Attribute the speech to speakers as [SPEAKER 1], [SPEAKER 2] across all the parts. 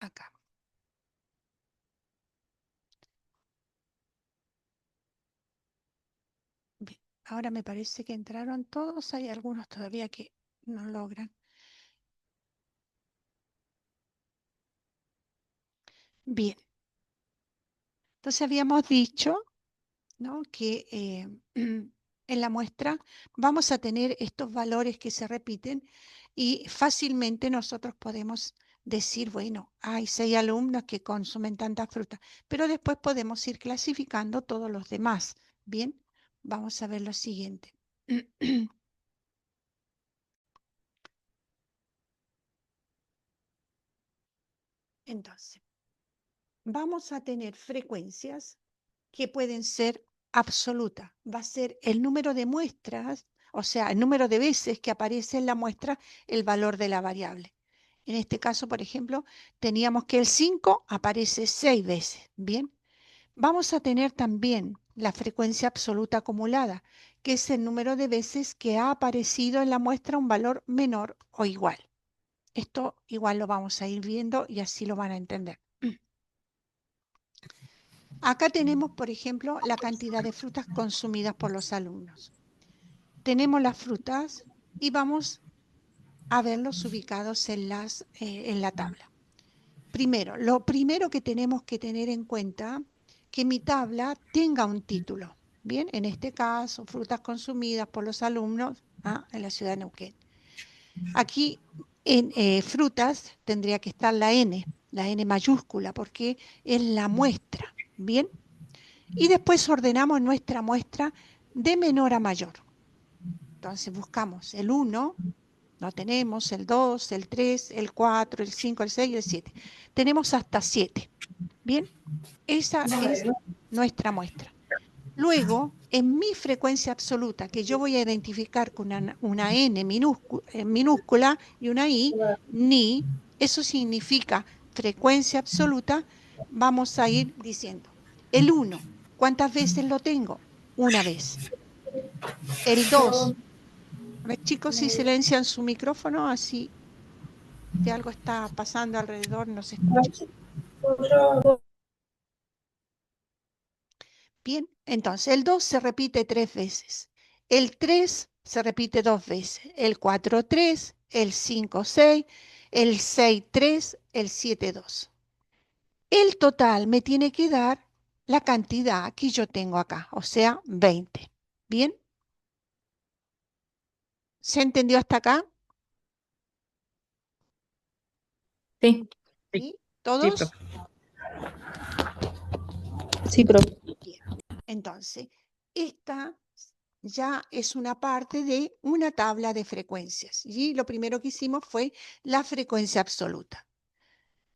[SPEAKER 1] acá. Bien, ahora me parece que entraron todos, hay algunos todavía que no logran. Bien, entonces habíamos dicho, ¿no?, que en la muestra vamos a tener estos valores que se repiten y fácilmente nosotros podemos decir, bueno, hay 6 alumnos que consumen tanta fruta, pero después podemos ir clasificando todos los demás. Bien, vamos a ver lo siguiente. Entonces, vamos a tener frecuencias que pueden ser absolutas. Va a ser el número de muestras, o sea, el número de veces que aparece en la muestra el valor de la variable. En este caso, por ejemplo, teníamos que el 5 aparece 6 veces. Bien, vamos a tener también la frecuencia absoluta acumulada, que es el número de veces que ha aparecido en la muestra un valor menor o igual. Esto igual lo vamos a ir viendo y así lo van a entender. Acá tenemos, por ejemplo, la cantidad de frutas consumidas por los alumnos. Tenemos las frutas y vamos a verlos ubicados en la tabla. Primero, lo primero que tenemos que tener en cuenta que mi tabla tenga un título. Bien, en este caso, frutas consumidas por los alumnos en la ciudad de Neuquén. Aquí en frutas tendría que estar la N mayúscula, porque es la muestra. Bien. Y después ordenamos nuestra muestra de menor a mayor. Entonces buscamos el 1, no tenemos el 2, el 3, el 4, el 5, el 6 y el 7. Tenemos hasta 7. Bien, esa es nuestra muestra. Luego, en mi frecuencia absoluta, que yo voy a identificar con una N minúscula y una I, ni, eso significa frecuencia absoluta, vamos a ir diciendo. El 1, ¿cuántas veces lo tengo? Una vez. El 2, a ver chicos si silencian su micrófono, así si algo está pasando alrededor no se escucha. Bien, entonces el 2 se repite 3 veces. El 3 se repite 2 veces. El 4, 3. El 5, 6. El 6, 3. El 7, 2. El total me tiene que dar la cantidad que yo tengo acá, o sea, 20. ¿Bien? ¿Se entendió hasta acá?
[SPEAKER 2] Sí,
[SPEAKER 1] ¿Sí?
[SPEAKER 2] sí,
[SPEAKER 1] ¿Todos?
[SPEAKER 2] profe. Sí, profe.
[SPEAKER 1] Bien. Entonces, esta ya es una parte de una tabla de frecuencias. Y lo primero que hicimos fue la frecuencia absoluta.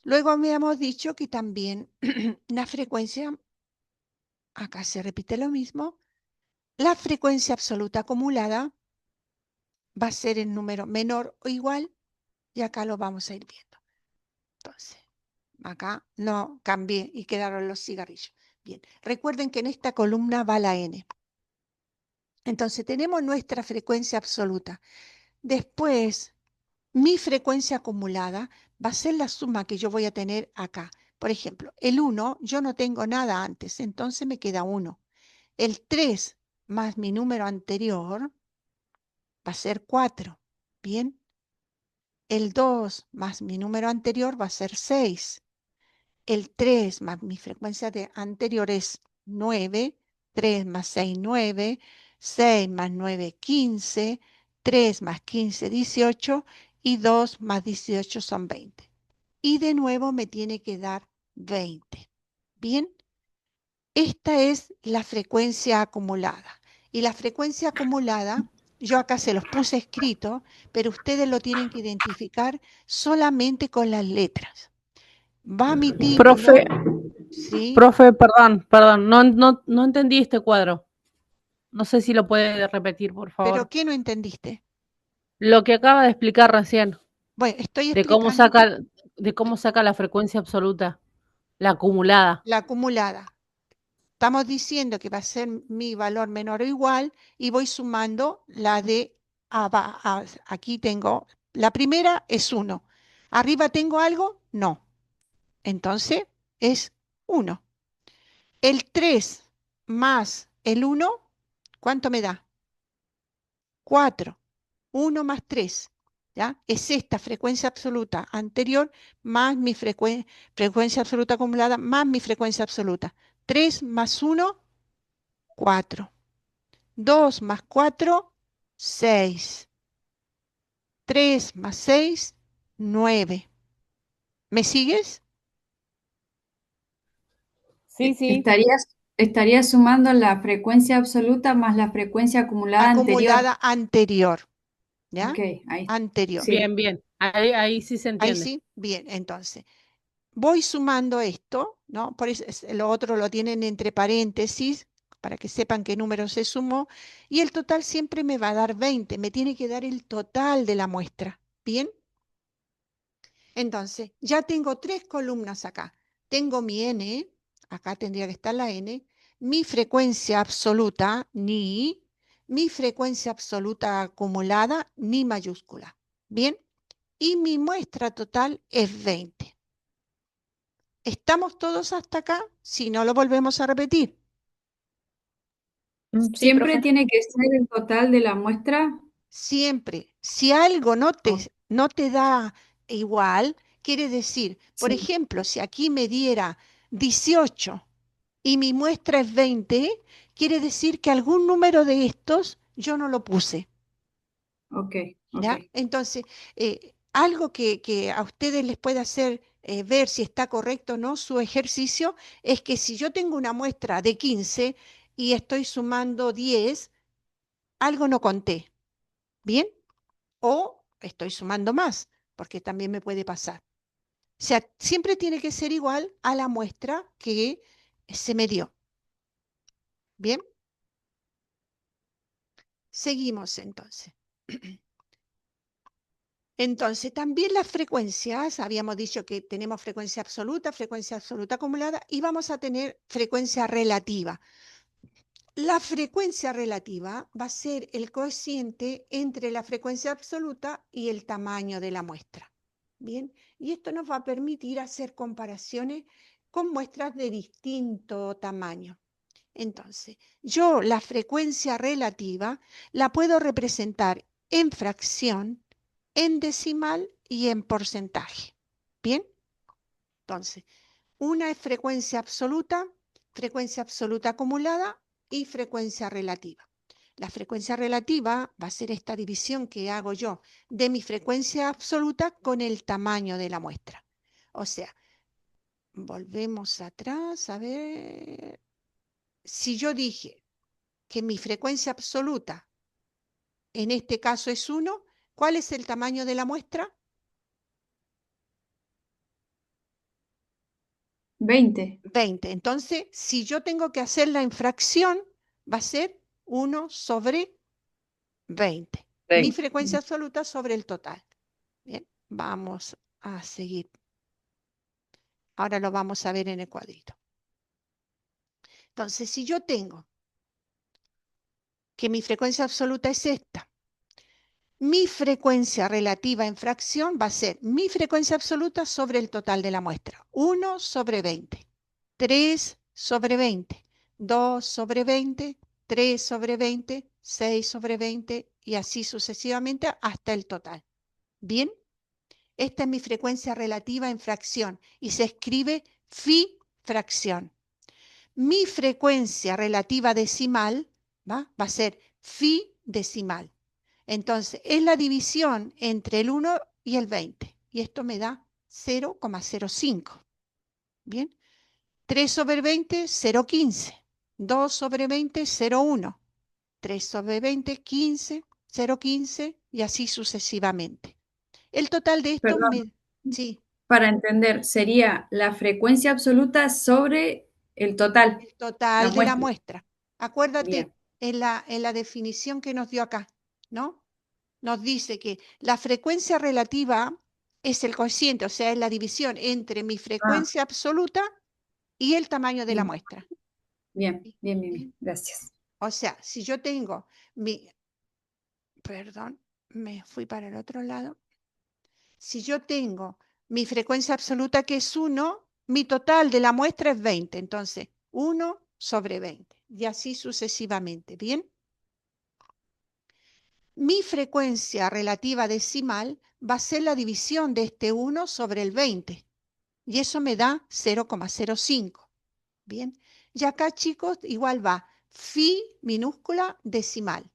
[SPEAKER 1] Luego habíamos dicho que también la frecuencia, acá se repite lo mismo, la frecuencia absoluta acumulada va a ser el número menor o igual, y acá lo vamos a ir viendo. Entonces, acá no cambié y quedaron los cigarrillos. Bien, recuerden que en esta columna va la N. Entonces tenemos nuestra frecuencia absoluta. Después, mi frecuencia acumulada va a ser la suma que yo voy a tener acá. Por ejemplo, el 1, yo no tengo nada antes, entonces me queda 1. El 3 más mi número anterior va a ser 4. Bien. El 2 más mi número anterior va a ser 6. El 3 más mi frecuencia anterior es 9. 3 más 6, 9. 6 más 9, 15. 3 más 15, 18. Y 2 más 18 son 20. Y de nuevo me tiene que dar 20. Bien. Esta es la frecuencia acumulada. Y la frecuencia acumulada, yo acá se los puse escrito, pero ustedes lo tienen que identificar solamente con las letras. Va mi
[SPEAKER 2] Profe,
[SPEAKER 1] título, ¿sí?
[SPEAKER 2] profe, perdón, no entendí este cuadro. No sé si lo puede repetir, por
[SPEAKER 1] ¿Pero
[SPEAKER 2] favor.
[SPEAKER 1] qué no entendiste?
[SPEAKER 2] Lo que acaba de explicar recién,
[SPEAKER 1] Bueno, estoy
[SPEAKER 2] de cómo
[SPEAKER 1] explicando
[SPEAKER 2] saca, de cómo saca la frecuencia absoluta, la acumulada.
[SPEAKER 1] la acumulada. Estamos diciendo que va a ser mi valor menor o igual y voy sumando la de aquí tengo, la primera es 1. ¿Arriba tengo algo? No. Entonces es 1. El 3 más el 1, ¿cuánto me da? 4. 1 más 3. ¿Ya? Es esta frecuencia absoluta anterior más mi frecuencia absoluta acumulada más mi frecuencia absoluta. 3 más 1, 4. 2 más 4, 6. 3 más 6, 9. ¿Me sigues?
[SPEAKER 2] Sí, sí.
[SPEAKER 3] Estarías sumando la frecuencia absoluta más la frecuencia acumulada anterior.
[SPEAKER 1] Acumulada anterior. ¿Ya?
[SPEAKER 3] Ok, ahí.
[SPEAKER 1] Anterior.
[SPEAKER 3] Sí,
[SPEAKER 2] Bien, bien. Ahí sí se
[SPEAKER 1] Ahí
[SPEAKER 2] entiende.
[SPEAKER 1] sí, bien, entonces. Voy sumando esto, ¿no? Por eso lo otro lo tienen entre paréntesis para que sepan qué número se sumó. Y el total siempre me va a dar 20. Me tiene que dar el total de la muestra. ¿Bien? Entonces, ya tengo 3 columnas acá. Tengo mi n, acá tendría que estar la n, mi frecuencia absoluta, ni, mi frecuencia absoluta acumulada, ni mayúscula. ¿Bien? Y mi muestra total es 20. ¿Estamos todos hasta acá? Si no, lo volvemos a repetir.
[SPEAKER 2] Sí,
[SPEAKER 3] siempre
[SPEAKER 2] profe.
[SPEAKER 3] tiene que ser el total de la muestra.
[SPEAKER 1] Siempre. Si algo
[SPEAKER 3] Oh,
[SPEAKER 1] no te da igual, quiere decir, por
[SPEAKER 3] sí,
[SPEAKER 1] ejemplo, si aquí me diera 18 y mi muestra es 20, quiere decir que algún número de estos yo no lo puse.
[SPEAKER 3] ok, ok.
[SPEAKER 1] ¿Ya? Entonces, algo que a ustedes les puede hacer ver si está correcto o no su ejercicio es que si yo tengo una muestra de 15 y estoy sumando 10, algo no conté, ¿bien? O estoy sumando más, porque también me puede pasar. O sea, siempre tiene que ser igual a la muestra que se me dio. ¿Bien? Seguimos entonces. Entonces, también las frecuencias, habíamos dicho que tenemos frecuencia absoluta acumulada y vamos a tener frecuencia relativa. La frecuencia relativa va a ser el cociente entre la frecuencia absoluta y el tamaño de la muestra. Bien, y esto nos va a permitir hacer comparaciones con muestras de distinto tamaño. Entonces, yo la frecuencia relativa la puedo representar en fracción, en decimal y en porcentaje. Bien, entonces, una es frecuencia absoluta acumulada y frecuencia relativa. La frecuencia relativa va a ser esta división que hago yo de mi frecuencia absoluta con el tamaño de la muestra. O sea, volvemos atrás a ver. Si yo dije que mi frecuencia absoluta en este caso es 1, ¿cuál es el tamaño de la muestra?
[SPEAKER 3] 20.
[SPEAKER 1] 20. Entonces, si yo tengo que hacer la infracción, va a ser 1 sobre 20. Mi
[SPEAKER 3] 20.
[SPEAKER 1] frecuencia absoluta sobre el total. Bien, vamos a seguir. Ahora lo vamos a ver en el cuadrito. Entonces, si yo tengo que mi frecuencia absoluta es esta, mi frecuencia relativa en fracción va a ser mi frecuencia absoluta sobre el total de la muestra. 1 sobre 20, 3 sobre 20, 2 sobre 20, 3 sobre 20, 6 sobre 20 y así sucesivamente hasta el total. Bien, esta es mi frecuencia relativa en fracción y se escribe phi fracción. Mi frecuencia relativa decimal va a ser phi decimal. Entonces, es la división entre el 1 y el 20. Y esto me da 0,05. Bien. 3 sobre 20, 0,15. 2 sobre 20, 0,1. 3 sobre 20, 15, 0,15 y así sucesivamente. El total de esto
[SPEAKER 3] Perdón,
[SPEAKER 1] me... Sí,
[SPEAKER 3] para entender, sería la frecuencia absoluta sobre el total,
[SPEAKER 1] el
[SPEAKER 3] la
[SPEAKER 1] total de la
[SPEAKER 3] muestra.
[SPEAKER 1] muestra. Acuérdate
[SPEAKER 3] Bien.
[SPEAKER 1] en la definición que nos dio acá, ¿no? Nos dice que la frecuencia relativa es el cociente, o sea, es la división entre mi
[SPEAKER 3] Ah,
[SPEAKER 1] frecuencia absoluta y el tamaño de la
[SPEAKER 3] bien,
[SPEAKER 1] muestra.
[SPEAKER 3] bien,
[SPEAKER 1] ¿Sí?
[SPEAKER 3] bien, bien, bien.
[SPEAKER 1] Bien.
[SPEAKER 3] Gracias.
[SPEAKER 1] O sea, si yo tengo mi, perdón, me fui para el otro lado. Si yo tengo mi frecuencia absoluta que es 1, mi total de la muestra es 20, entonces 1 sobre 20, y así sucesivamente, ¿bien? Mi frecuencia relativa decimal va a ser la división de este 1 sobre el 20, y eso me da 0,05, ¿bien? Y acá, chicos, igual va phi minúscula decimal.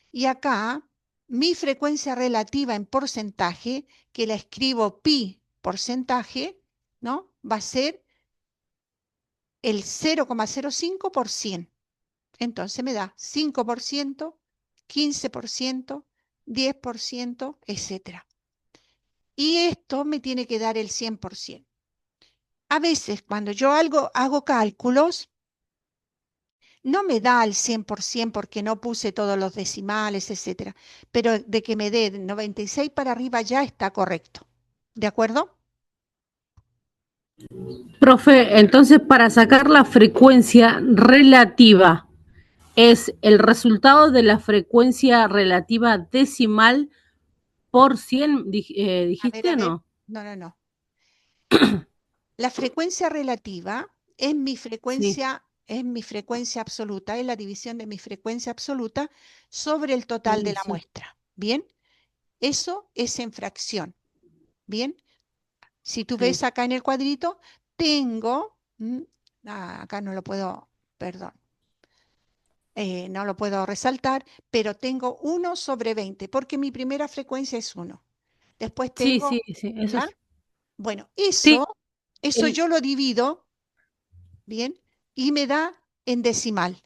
[SPEAKER 1] Y acá, mi frecuencia relativa en porcentaje, que la escribo pi porcentaje, ¿no? Va a ser el 0,05 por 100. Entonces me da 5%, 15%, 10%, etc. Y esto me tiene que dar el 100%. A veces, cuando yo hago cálculos, no me da al 100% porque no puse todos los decimales, etc. Pero de que me dé 96 para arriba ya está correcto. ¿De acuerdo?
[SPEAKER 2] Profe, entonces para sacar la frecuencia relativa, ¿es el resultado de la frecuencia relativa decimal por 100, dijiste
[SPEAKER 1] A
[SPEAKER 2] o
[SPEAKER 1] ver.
[SPEAKER 2] no?
[SPEAKER 1] No. La frecuencia relativa es mi
[SPEAKER 2] Sí,
[SPEAKER 1] frecuencia absoluta, es la división de mi frecuencia absoluta sobre el total de la
[SPEAKER 2] sí,
[SPEAKER 1] muestra. ¿Bien? Eso es en fracción. ¿Bien? Si tú ves
[SPEAKER 2] sí.
[SPEAKER 1] acá en el cuadrito, tengo, acá no lo puedo, perdón, no lo puedo resaltar, pero tengo 1 sobre 20, porque mi primera frecuencia es 1. Después
[SPEAKER 2] Sí,
[SPEAKER 1] tengo,
[SPEAKER 2] sí, sí, eso
[SPEAKER 1] ¿ya?
[SPEAKER 2] sí.
[SPEAKER 1] Bueno,
[SPEAKER 2] Sí,
[SPEAKER 1] eso
[SPEAKER 2] el-
[SPEAKER 1] yo lo divido, ¿bien? Y me da en decimal.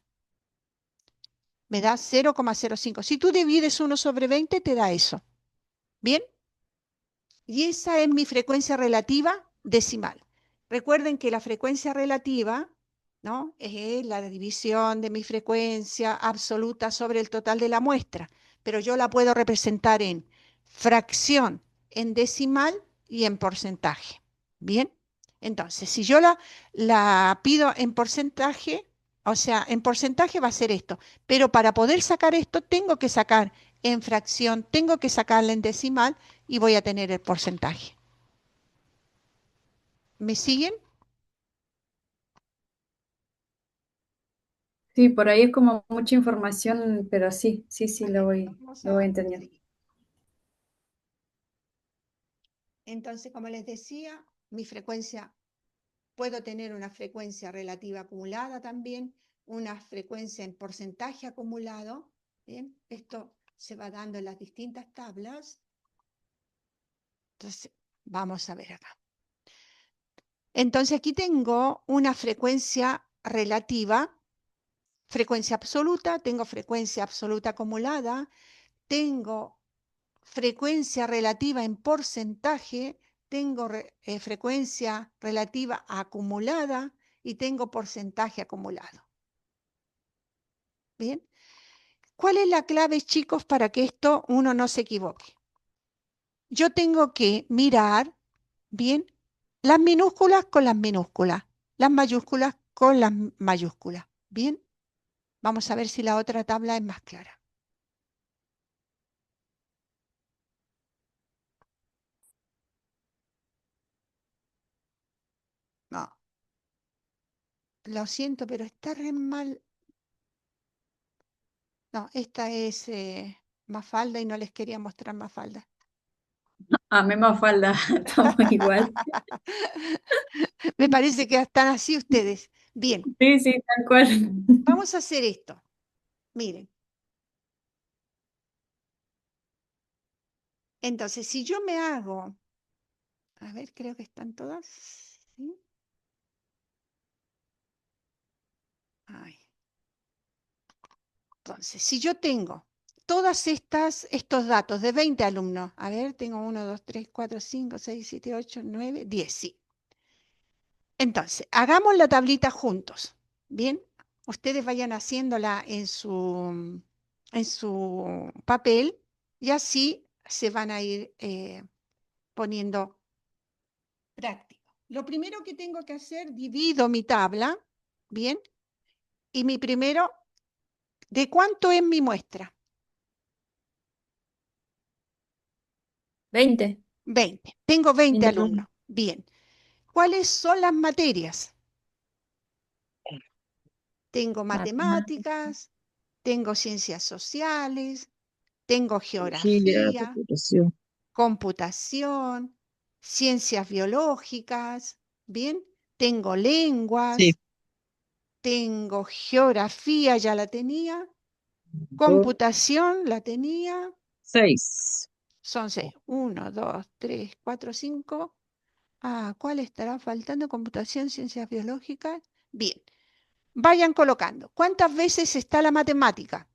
[SPEAKER 1] Me da 0,05. Si tú divides 1 sobre 20, te da eso. ¿Bien? Y esa es mi frecuencia relativa decimal. Recuerden que la frecuencia relativa, ¿no?, es la división de mi frecuencia absoluta sobre el total de la muestra, pero yo la puedo representar en fracción, en decimal y en porcentaje. ¿Bien? Entonces, si yo la pido en porcentaje, o sea, en porcentaje va a ser esto, pero para poder sacar esto tengo que sacar en fracción, tengo que sacarla en decimal y voy a tener el porcentaje. ¿Me siguen?
[SPEAKER 3] Sí, por ahí es como mucha información, pero sí,
[SPEAKER 1] A
[SPEAKER 3] lo
[SPEAKER 1] ver,
[SPEAKER 3] voy,
[SPEAKER 1] vamos
[SPEAKER 3] lo voy
[SPEAKER 1] a
[SPEAKER 3] entendiendo.
[SPEAKER 1] seguir. Entonces, como les decía, mi frecuencia, puedo tener una frecuencia relativa acumulada también, una frecuencia en porcentaje acumulado. Bien, esto se va dando en las distintas tablas. Entonces, vamos a ver acá. Entonces, aquí tengo una frecuencia relativa, frecuencia absoluta, tengo frecuencia absoluta acumulada, tengo frecuencia relativa en porcentaje, tengo frecuencia relativa acumulada y tengo porcentaje acumulado. ¿Bien? ¿Cuál es la clave, chicos, para que esto uno no se equivoque? Yo tengo que mirar, ¿bien?, las minúsculas con las minúsculas, las mayúsculas con las mayúsculas. ¿Bien? Vamos a ver si la otra tabla es más clara. No, lo siento, pero está re mal. No, esta es Mafalda y no les quería mostrar Mafalda.
[SPEAKER 3] A mí me falta, estamos igual.
[SPEAKER 1] Me parece que están así ustedes. Bien,
[SPEAKER 3] Sí, tal cual.
[SPEAKER 1] vamos a hacer esto. Miren. Entonces, si yo me hago, a ver, creo que están todas. ¿Sí? Ay. Entonces, si yo tengo todas estos datos de 20 alumnos, a ver, tengo 1, 2, 3, 4, 5, 6, 7, 8, 9, 10, sí. Entonces, hagamos la tablita juntos. Bien, ustedes vayan haciéndola en su papel y así se van a ir poniendo práctico. Lo primero que tengo que hacer, divido mi tabla, bien, y mi primero, ¿de cuánto es mi muestra?
[SPEAKER 3] 20,
[SPEAKER 1] 20. Tengo 20
[SPEAKER 3] 20
[SPEAKER 1] alumnos.
[SPEAKER 3] alumnos.
[SPEAKER 1] Bien. ¿Cuáles son las materias? Tengo matemáticas, tengo ciencias sociales, tengo geografía, computación, ciencias biológicas, ¿bien? Tengo lenguas,
[SPEAKER 4] Sí.
[SPEAKER 1] tengo geografía, ya la tenía, computación la tenía,
[SPEAKER 4] 6.
[SPEAKER 1] son 6. 1, 2, 3, 4, 5. ¿Cuál estará faltando? Computación, ciencias biológicas. Bien, vayan colocando. ¿Cuántas veces está la matemática?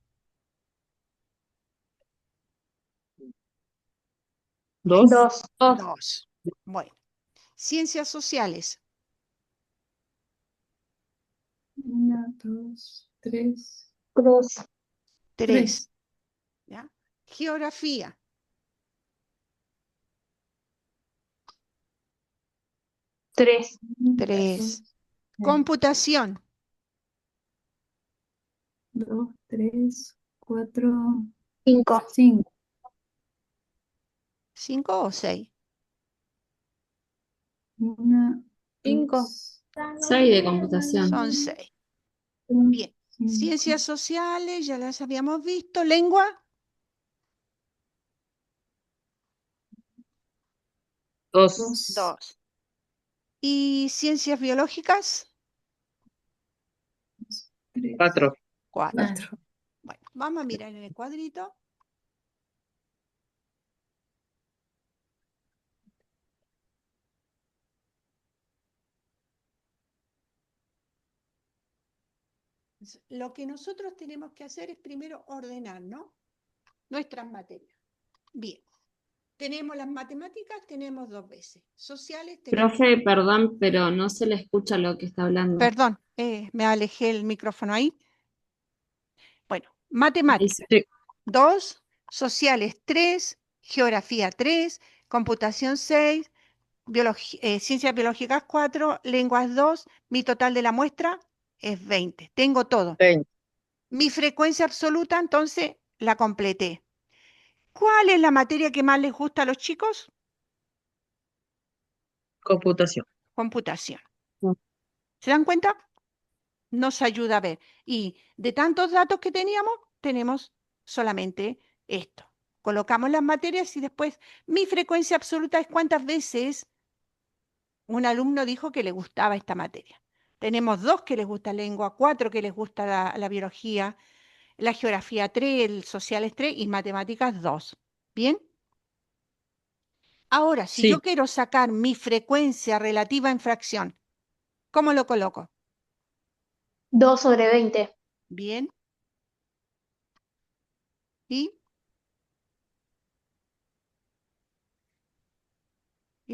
[SPEAKER 4] 2.
[SPEAKER 1] 2. Bueno, ciencias sociales.
[SPEAKER 3] 1, 2, 3.
[SPEAKER 1] 3. ¿Ya? Geografía.
[SPEAKER 5] 3.
[SPEAKER 1] 3. Computación.
[SPEAKER 3] 2, 3, 4,
[SPEAKER 5] 5.
[SPEAKER 3] 5.
[SPEAKER 1] 5 o 6.
[SPEAKER 3] 1,
[SPEAKER 5] 5.
[SPEAKER 6] 6 de computación.
[SPEAKER 1] Son 6. Bien. Ciencias sociales, ya las habíamos visto. Lengua.
[SPEAKER 4] 2.
[SPEAKER 1] 2. ¿Y ciencias biológicas?
[SPEAKER 4] 4.
[SPEAKER 1] 4. Bueno, vamos a mirar en el cuadrito. Lo que nosotros tenemos que hacer es primero ordenar, ¿no? Nuestras materias. Bien. Tenemos las matemáticas, tenemos 2 veces. Sociales tenemos...
[SPEAKER 6] Profe, perdón, pero no se le escucha lo que está hablando.
[SPEAKER 1] Perdón, me alejé el micrófono ahí. Bueno, matemáticas. 2, sociales 3, geografía 3, computación 6, ciencias biológicas 4, lenguas 2, mi total de la muestra es 20. Tengo todo.
[SPEAKER 4] 20.
[SPEAKER 1] Mi frecuencia absoluta, entonces, la completé. ¿Cuál es la materia que más les gusta a los chicos?
[SPEAKER 4] Computación.
[SPEAKER 1] Computación.
[SPEAKER 4] Mm.
[SPEAKER 1] ¿Se dan cuenta? Nos ayuda a ver. Y de tantos datos que teníamos, tenemos solamente esto. Colocamos las materias y después mi frecuencia absoluta es cuántas veces un alumno dijo que le gustaba esta materia. Tenemos 2 que les gusta lengua, 4 que les gusta la biología, la geografía 3, el sociales 3 y matemáticas 2. ¿Bien? Ahora, si yo
[SPEAKER 4] Sí.
[SPEAKER 1] quiero sacar mi frecuencia relativa en fracción, ¿cómo lo coloco?
[SPEAKER 5] 2/20.
[SPEAKER 1] Bien. ¿Y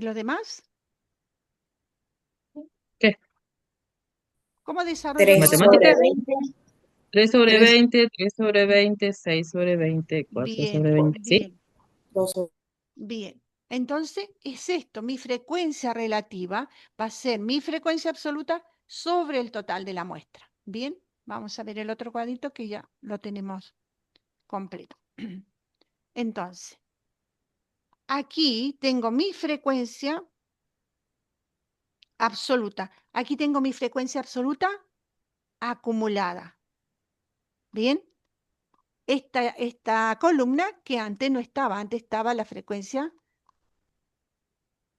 [SPEAKER 1] los demás?
[SPEAKER 4] ¿Qué?
[SPEAKER 1] ¿Cómo desarrollo
[SPEAKER 5] 3
[SPEAKER 1] todo?
[SPEAKER 4] ¿Matemática?
[SPEAKER 5] sobre 20.
[SPEAKER 4] 3 sobre
[SPEAKER 6] 3.
[SPEAKER 4] 20, 3 sobre 20, 6 sobre 20, 4
[SPEAKER 1] Bien,
[SPEAKER 4] sobre 20. ¿Sí?
[SPEAKER 1] bien, bien. Entonces, es esto, mi frecuencia relativa va a ser mi frecuencia absoluta sobre el total de la muestra. Bien, vamos a ver el otro cuadrito que ya lo tenemos completo. Entonces, aquí tengo mi frecuencia absoluta. Aquí tengo mi frecuencia absoluta acumulada. Bien, esta columna que antes no estaba, antes estaba la frecuencia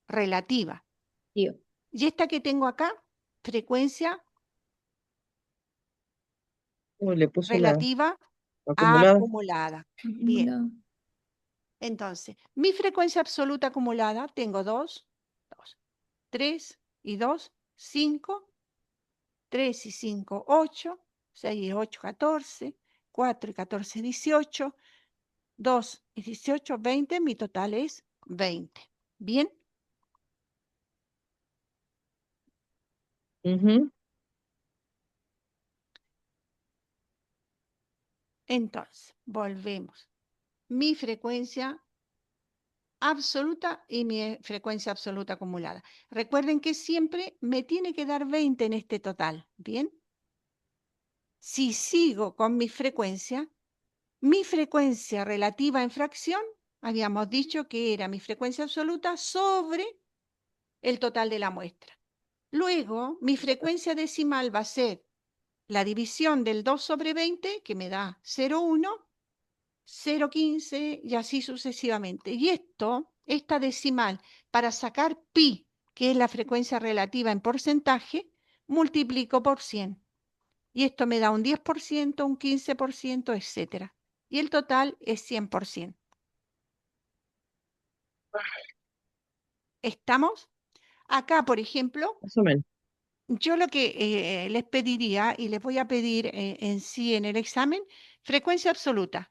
[SPEAKER 1] relativa.
[SPEAKER 6] Tío.
[SPEAKER 1] Y esta que tengo acá, frecuencia
[SPEAKER 4] Le puso la
[SPEAKER 1] relativa
[SPEAKER 4] acumulada.
[SPEAKER 1] acumulada. Bien, entonces, mi frecuencia absoluta acumulada, tengo 2, 3 y 2, 5, 3 y 5, 8, 6 y 8, 14, 4 y 14, 18, 2 y 18, 20, mi total es 20. ¿Bien?
[SPEAKER 4] Ujú.
[SPEAKER 1] Entonces, volvemos. Mi frecuencia absoluta y mi frecuencia absoluta acumulada. Recuerden que siempre me tiene que dar 20 en este total. ¿Bien? Si sigo con mi frecuencia relativa en fracción, habíamos dicho que era mi frecuencia absoluta sobre el total de la muestra. Luego, mi frecuencia decimal va a ser la división del 2 sobre 20, que me da 0,1, 0,15 y así sucesivamente. Y esta decimal, para sacar pi, que es la frecuencia relativa en porcentaje, multiplico por 100. Y esto me da un 10%, un 15%, etc. Y el total es 100%. ¿Estamos? Acá, por ejemplo,
[SPEAKER 4] Más o menos.
[SPEAKER 1] yo lo que les pediría, y les voy a pedir en sí en el examen, frecuencia absoluta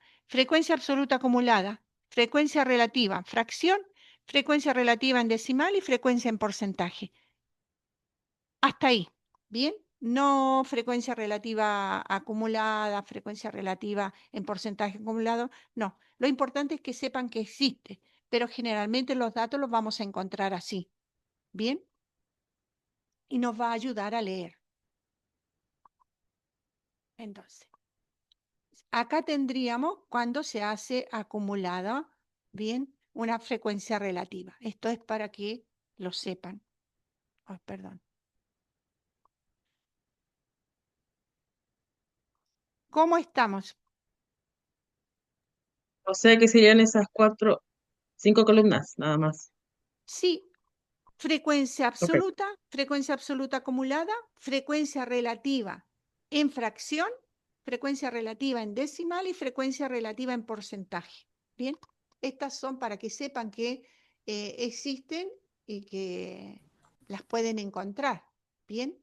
[SPEAKER 1] acumulada, frecuencia relativa, fracción, frecuencia relativa en decimal y frecuencia en porcentaje. Hasta ahí, ¿bien? No frecuencia relativa acumulada, frecuencia relativa en porcentaje acumulado, no. Lo importante es que sepan que existe, pero generalmente los datos los vamos a encontrar así, ¿bien? Y nos va a ayudar a leer. Entonces, acá tendríamos cuando se hace acumulada, ¿bien? Una frecuencia relativa. Esto es para que lo sepan. Ay, perdón. ¿Cómo estamos?
[SPEAKER 4] O sea que serían esas 5 columnas, nada más.
[SPEAKER 1] Sí, frecuencia absoluta acumulada, frecuencia relativa en fracción, frecuencia relativa en decimal y frecuencia relativa en porcentaje. Bien, estas son para que sepan que existen y que las pueden encontrar. Bien.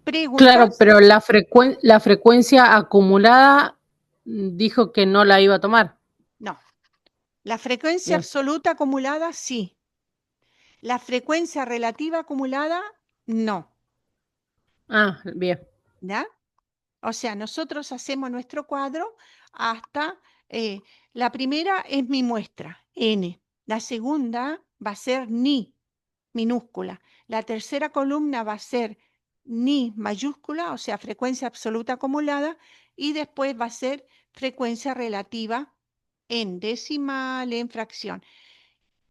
[SPEAKER 2] Claro,
[SPEAKER 1] ¿Preguntas?
[SPEAKER 2] pero la frecuencia acumulada dijo que no la iba a tomar.
[SPEAKER 1] No. La frecuencia
[SPEAKER 2] Bien.
[SPEAKER 1] absoluta acumulada, sí. La frecuencia relativa acumulada, no.
[SPEAKER 2] Ah, bien.
[SPEAKER 1] ¿Ya? O sea, nosotros hacemos nuestro cuadro hasta, la primera es mi muestra, N. La segunda va a ser ni, minúscula. La tercera columna va a ser ni mayúscula, o sea, frecuencia absoluta acumulada, y después va a ser frecuencia relativa en decimal, en fracción.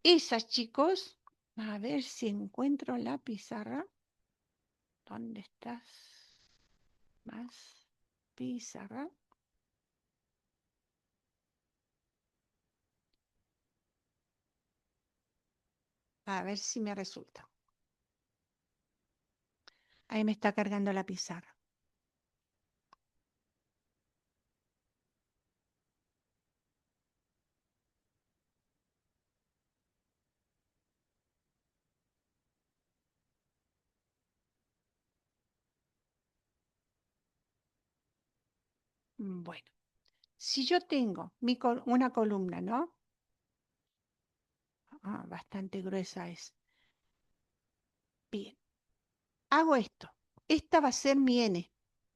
[SPEAKER 1] Esas, chicos, a ver si encuentro la pizarra. ¿Dónde estás? Más pizarra. A ver si me resulta. Ahí me está cargando la pizarra. Bueno, si yo tengo una columna, ¿no? Bastante gruesa es. Bien, hago esto. Esta va a ser mi N.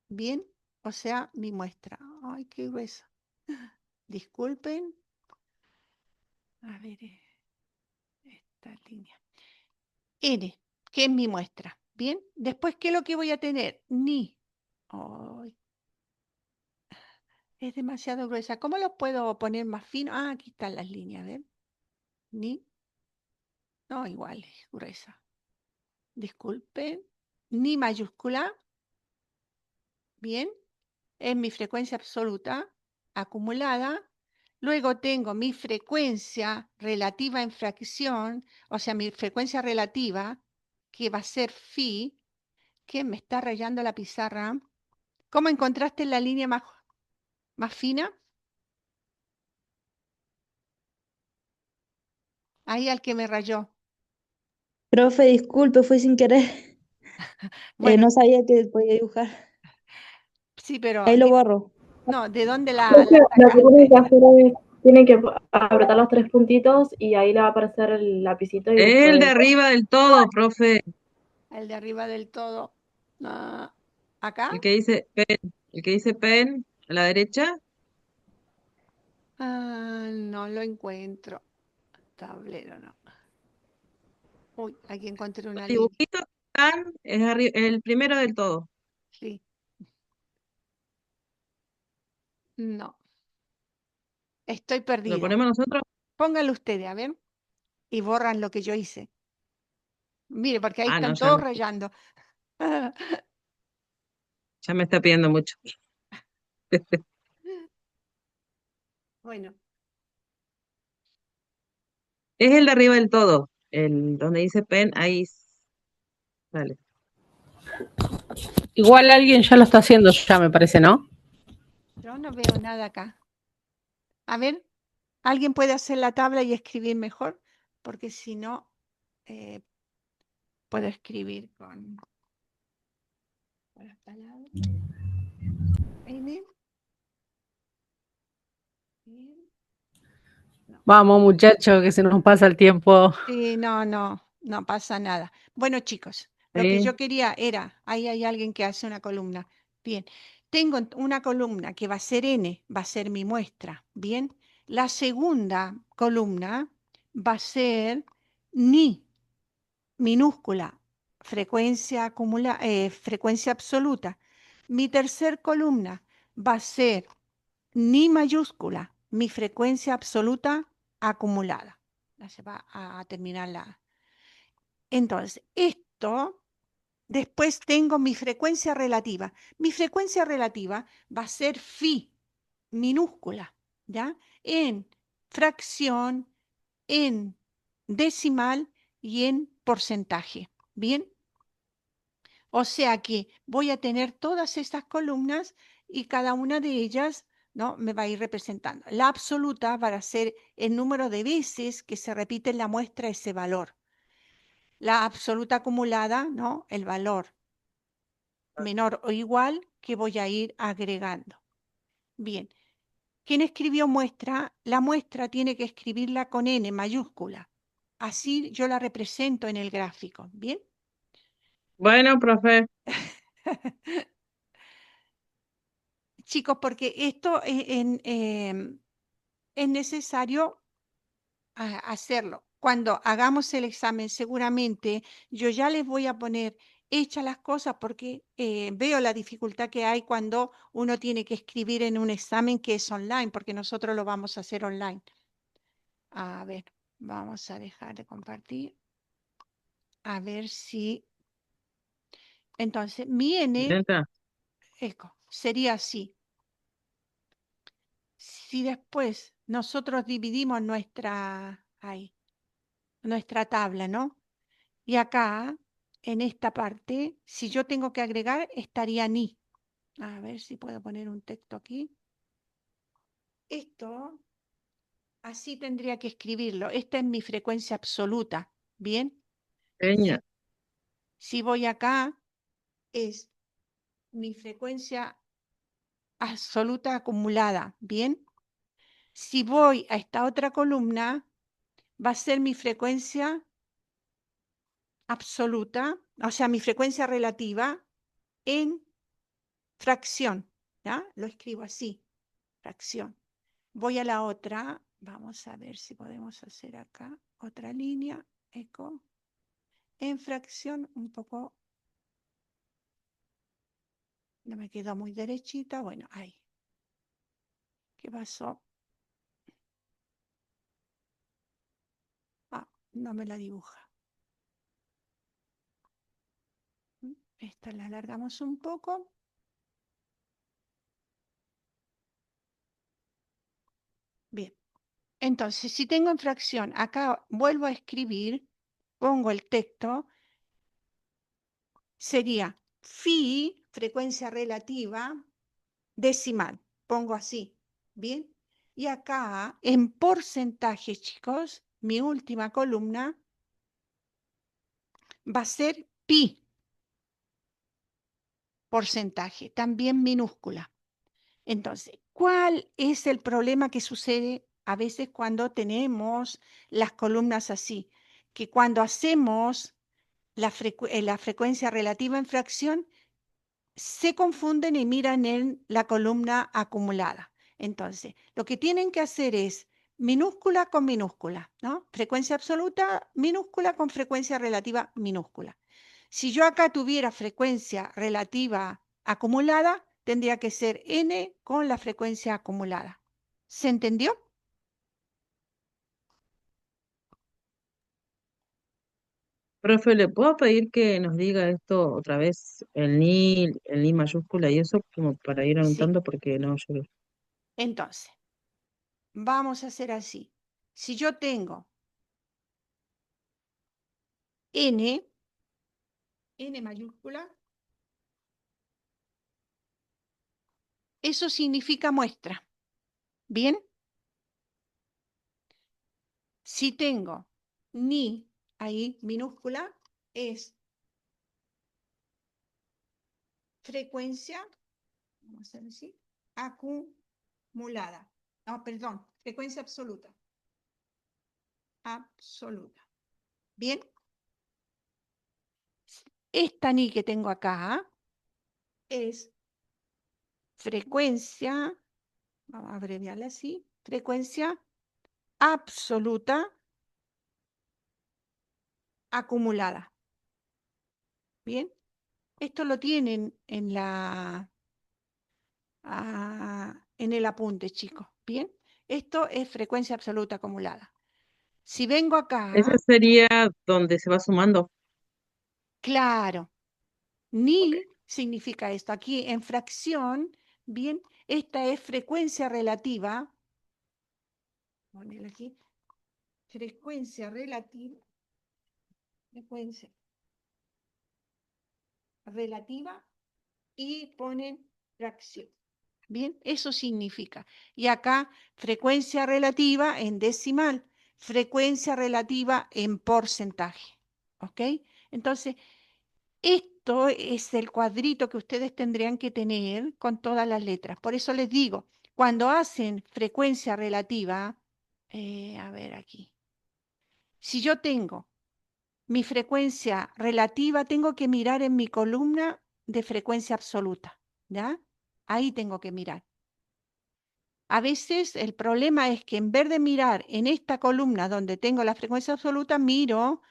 [SPEAKER 1] Bien, o sea, mi muestra. Ay, qué gruesa. Disculpen. A ver, esta línea. N, que es mi muestra. Bien, después, ¿qué es lo que voy a tener? Ni. Ay, es demasiado gruesa. ¿Cómo lo puedo poner más fino? Aquí están las líneas, ¿ven? Ni. No, igual es gruesa. Disculpen. Ni mayúscula. Bien. Es mi frecuencia absoluta acumulada. Luego tengo mi frecuencia relativa en fracción, o sea, mi frecuencia relativa, que va a ser phi, que me está rayando la pizarra. ¿Cómo encontraste la línea más fina? Ahí al que me rayó.
[SPEAKER 7] Profe, disculpe, fue sin querer.
[SPEAKER 1] Bueno,
[SPEAKER 7] No sabía que podía dibujar.
[SPEAKER 1] sí, pero
[SPEAKER 7] Ahí lo borro.
[SPEAKER 1] no, ¿de dónde la
[SPEAKER 8] Lo que tienen
[SPEAKER 1] sacaste?
[SPEAKER 8] que hacer es, tienen que apretar los tres puntitos y ahí le va a aparecer el lapicito y
[SPEAKER 4] El de
[SPEAKER 8] después...
[SPEAKER 4] arriba del todo, profe.
[SPEAKER 1] El de arriba del todo. ¿Acá?
[SPEAKER 4] El que dice pen. El que dice pen a la derecha.
[SPEAKER 1] No lo encuentro. Tablero, no. Uy, aquí encontré una
[SPEAKER 4] El
[SPEAKER 1] línea.
[SPEAKER 4] dibujito tan es el primero del todo.
[SPEAKER 1] Sí. No. Estoy
[SPEAKER 4] Lo
[SPEAKER 1] perdida.
[SPEAKER 4] ponemos nosotros.
[SPEAKER 1] Póngalo ustedes, a ver. y borran lo que yo hice. Mire, porque ahí
[SPEAKER 4] Ah, no,
[SPEAKER 1] están
[SPEAKER 4] ya
[SPEAKER 1] todos
[SPEAKER 4] me,
[SPEAKER 1] rayando.
[SPEAKER 4] ya me está pidiendo mucho.
[SPEAKER 1] Bueno,
[SPEAKER 4] Es el de arriba del todo. El donde dice pen, ahí sale.
[SPEAKER 2] Igual alguien ya lo está haciendo ya, me parece, ¿no?
[SPEAKER 1] yo no veo nada acá. A ver, ¿alguien puede hacer la tabla y escribir mejor? Porque si no, puedo escribir con las palabras. N. Bien. No.
[SPEAKER 2] Vamos, muchachos, que se nos pasa el tiempo.
[SPEAKER 1] Sí, no pasa nada. Bueno, chicos, lo que
[SPEAKER 4] Sí.
[SPEAKER 1] yo quería era, ahí hay alguien que hace una columna. Bien, tengo una columna que va a ser N, va a ser mi muestra. Bien, la segunda columna va a ser ni minúscula, frecuencia frecuencia absoluta. Mi tercer columna va a ser ni mayúscula, mi frecuencia absoluta acumulada. Ya se va a terminar la. Entonces, esto, después tengo mi frecuencia relativa. Mi frecuencia relativa va a ser phi, minúscula, ¿ya? En fracción, en decimal y en porcentaje. ¿Bien? O sea que voy a tener todas estas columnas y cada una de ellas, ¿no?, me va a ir representando. La absoluta va a ser el número de veces que se repite en la muestra ese valor. La absoluta acumulada, ¿no?, el valor menor o igual que voy a ir agregando. Bien, ¿quién escribió muestra? La muestra tiene que escribirla con N mayúscula. Así yo la represento en el gráfico. ¿Bien?
[SPEAKER 4] Bueno, profe.
[SPEAKER 1] Chicos, porque esto es necesario hacerlo. Cuando hagamos el examen, seguramente yo ya les voy a poner hechas las cosas porque veo la dificultad que hay cuando uno tiene que escribir en un examen que es online, porque nosotros lo vamos a hacer online. A ver, vamos a dejar de compartir. A ver si. Entonces, mi N sería así. Si después nosotros dividimos nuestra tabla, ¿no? Y acá, en esta parte, si yo tengo que agregar, estaría ni. A ver si puedo poner un texto aquí. Esto, así tendría que escribirlo. Esta es mi frecuencia absoluta. ¿Bien? Si voy acá, es mi frecuencia absoluta acumulada. ¿Bien? Si voy a esta otra columna, va a ser mi frecuencia absoluta, o sea, mi frecuencia relativa en fracción. ¿Ya? Lo escribo así, fracción. Voy a la otra, vamos a ver si podemos hacer acá otra línea, eco, en fracción, un poco, no me quedó muy derechita, bueno, ahí. ¿Qué pasó? Ah, no me la dibuja. Esta la alargamos un poco. Bien, entonces si tengo en fracción, acá vuelvo a escribir, pongo el texto, sería phi, frecuencia relativa, decimal, pongo así, ¿bien? Y acá, en porcentaje, chicos, mi última columna va a ser pi, porcentaje, también minúscula. Entonces, ¿cuál es el problema que sucede a veces cuando tenemos las columnas así? Que cuando hacemos la frecuencia relativa en fracción, se confunden y miran en la columna acumulada. Entonces, lo que tienen que hacer es minúscula con minúscula, ¿no? Frecuencia absoluta minúscula con frecuencia relativa minúscula. Si yo acá tuviera frecuencia relativa acumulada, tendría que ser n con la frecuencia acumulada. ¿Se entendió?
[SPEAKER 4] Profe, ¿le puedo pedir que nos diga esto otra vez, el ni mayúscula y eso, como para ir
[SPEAKER 1] Sí,
[SPEAKER 4] anotando porque no llegué?
[SPEAKER 1] entonces, vamos a hacer así. Si yo tengo N mayúscula, eso significa muestra. ¿Bien? Si tengo ni ahí minúscula, es frecuencia, vamos a hacer así, acumulada. No, perdón, frecuencia absoluta. Absoluta. ¿Bien? Esta ni que tengo acá es frecuencia, vamos a abreviarla así, frecuencia absoluta acumulada. ¿Bien? Esto lo tienen en en el apunte, chicos. ¿Bien? Esto es frecuencia absoluta acumulada. Si vengo
[SPEAKER 4] Esa
[SPEAKER 1] acá,
[SPEAKER 4] sería donde se va sumando.
[SPEAKER 1] claro,
[SPEAKER 4] Ok.
[SPEAKER 1] ni significa esto. Aquí en fracción, bien, esta es frecuencia relativa. Poner aquí, frecuencia relativa, frecuencia relativa y ponen fracción. Bien, eso significa. Y acá frecuencia relativa en decimal, frecuencia relativa en porcentaje. ¿Ok? Entonces, esto es el cuadrito que ustedes tendrían que tener con todas las letras. Por eso les digo, cuando hacen frecuencia relativa, a ver aquí, si yo tengo mi frecuencia relativa, tengo que mirar en mi columna de frecuencia absoluta, ¿ya? Ahí tengo que mirar. A veces el problema es que en vez de mirar en esta columna donde tengo la frecuencia absoluta, miro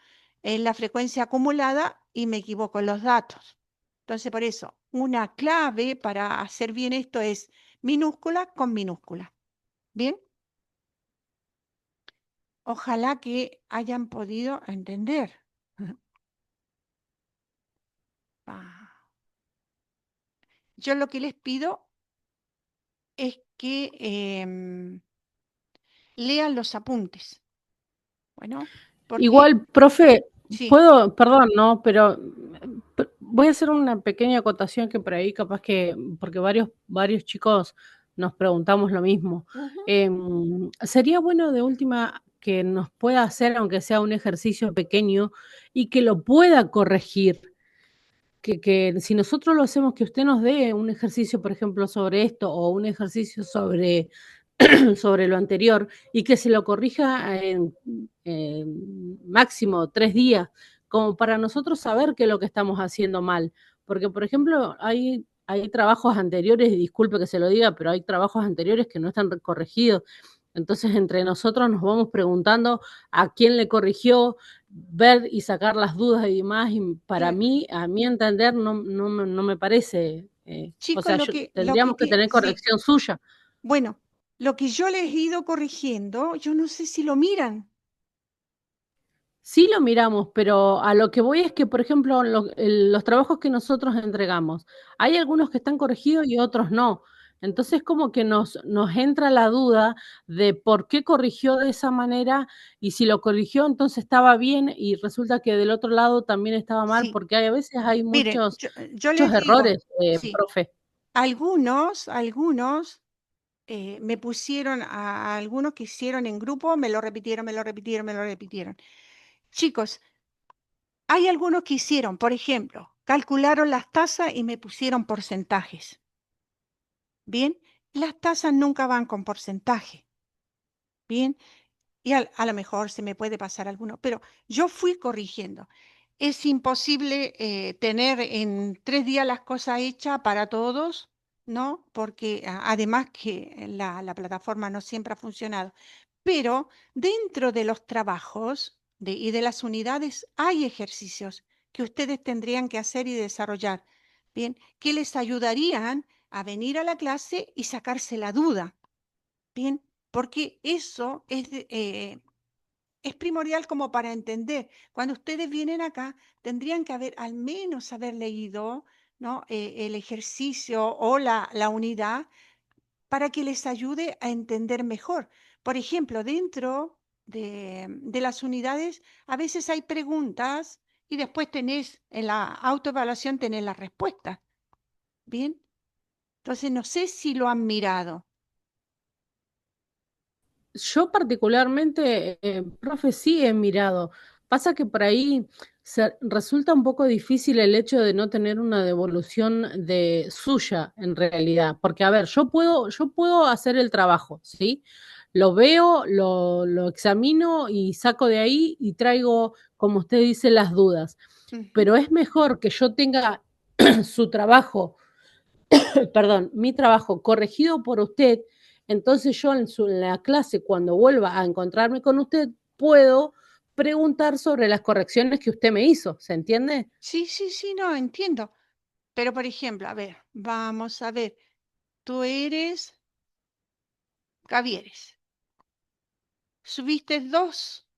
[SPEAKER 1] en la frecuencia acumulada y me equivoco en los datos. Entonces, por eso, una clave para hacer bien esto es minúscula con minúscula. ¿Bien? Ojalá que hayan podido entender. Yo lo que les pido es que lean los apuntes. Bueno, porque
[SPEAKER 2] Igual, profe,
[SPEAKER 1] sí.
[SPEAKER 2] puedo, perdón, no, pero voy a hacer una pequeña acotación que por ahí capaz que, porque varios chicos nos preguntamos lo mismo. Sería bueno de última que nos pueda hacer, aunque sea un ejercicio pequeño, y que lo pueda corregir. Que si nosotros lo hacemos, que usted nos dé un ejercicio, por ejemplo, sobre esto, o un ejercicio sobre sobre lo anterior y que se lo corrija en máximo 3 días, como para nosotros saber qué es lo que estamos haciendo mal. Porque, por ejemplo, hay trabajos anteriores, y disculpe que se lo diga, pero hay trabajos anteriores que no están corregidos. Entonces, entre nosotros nos vamos preguntando a quién le corrigió, ver y sacar las dudas y demás. Y para
[SPEAKER 1] Claro.
[SPEAKER 2] mí, a mi entender, no me parece. O
[SPEAKER 1] Chicos,
[SPEAKER 2] sea, tendríamos que tener
[SPEAKER 1] sí.
[SPEAKER 2] corrección suya.
[SPEAKER 1] Bueno, lo que yo les he ido corrigiendo, yo no sé si lo miran.
[SPEAKER 2] Sí lo miramos, pero a lo que voy es que, por ejemplo, los trabajos que nosotros entregamos, hay algunos que están corregidos y otros no. Entonces, como que nos entra la duda de por qué corrigió de esa manera y si lo corrigió, entonces estaba bien y resulta que del otro lado también estaba mal,
[SPEAKER 1] Sí,
[SPEAKER 2] porque a veces hay
[SPEAKER 1] miren,
[SPEAKER 2] muchos,
[SPEAKER 1] yo
[SPEAKER 2] muchos
[SPEAKER 1] les digo,
[SPEAKER 2] errores,
[SPEAKER 1] sí,
[SPEAKER 2] profe.
[SPEAKER 1] algunos me pusieron, a algunos que hicieron en grupo, me lo repitieron, me lo repitieron, me lo repitieron. Chicos, hay algunos que hicieron, por ejemplo, calcularon las tasas y me pusieron porcentajes. Bien, las tasas nunca van con porcentaje. Bien, y a lo mejor se me puede pasar alguno, pero yo fui corrigiendo. Es imposible tener en 3 días las cosas hechas para todos, ¿no? Porque además que la plataforma no siempre ha funcionado. Pero dentro de los trabajos y de las unidades hay ejercicios que ustedes tendrían que hacer y desarrollar, ¿bien? Que les ayudarían a venir a la clase y sacarse la duda, ¿bien? Porque eso es primordial como para entender. Cuando ustedes vienen acá, tendrían que al menos haber leído, ¿no? El ejercicio o la unidad para que les ayude a entender mejor. Por ejemplo, dentro de las unidades, a veces hay preguntas y después tenés, en la autoevaluación tenés la respuesta. ¿Bien? Entonces, no sé si lo han mirado.
[SPEAKER 2] Yo particularmente, profe, sí he mirado. Pasa que por ahí resulta un poco difícil el hecho de no tener una devolución de suya en realidad. Porque, a ver, yo puedo hacer el trabajo, ¿sí? Lo veo, lo examino y saco de ahí y traigo, como usted dice, las dudas. Pero es mejor que yo tenga su trabajo, perdón, mi trabajo corregido por usted, entonces yo en la clase, cuando vuelva a encontrarme con usted, puedo preguntar sobre las correcciones que usted me hizo, ¿se entiende?
[SPEAKER 1] Sí, no, entiendo. Pero, por ejemplo, a ver, vamos a ver. Tú eres Cavieres. Subiste dos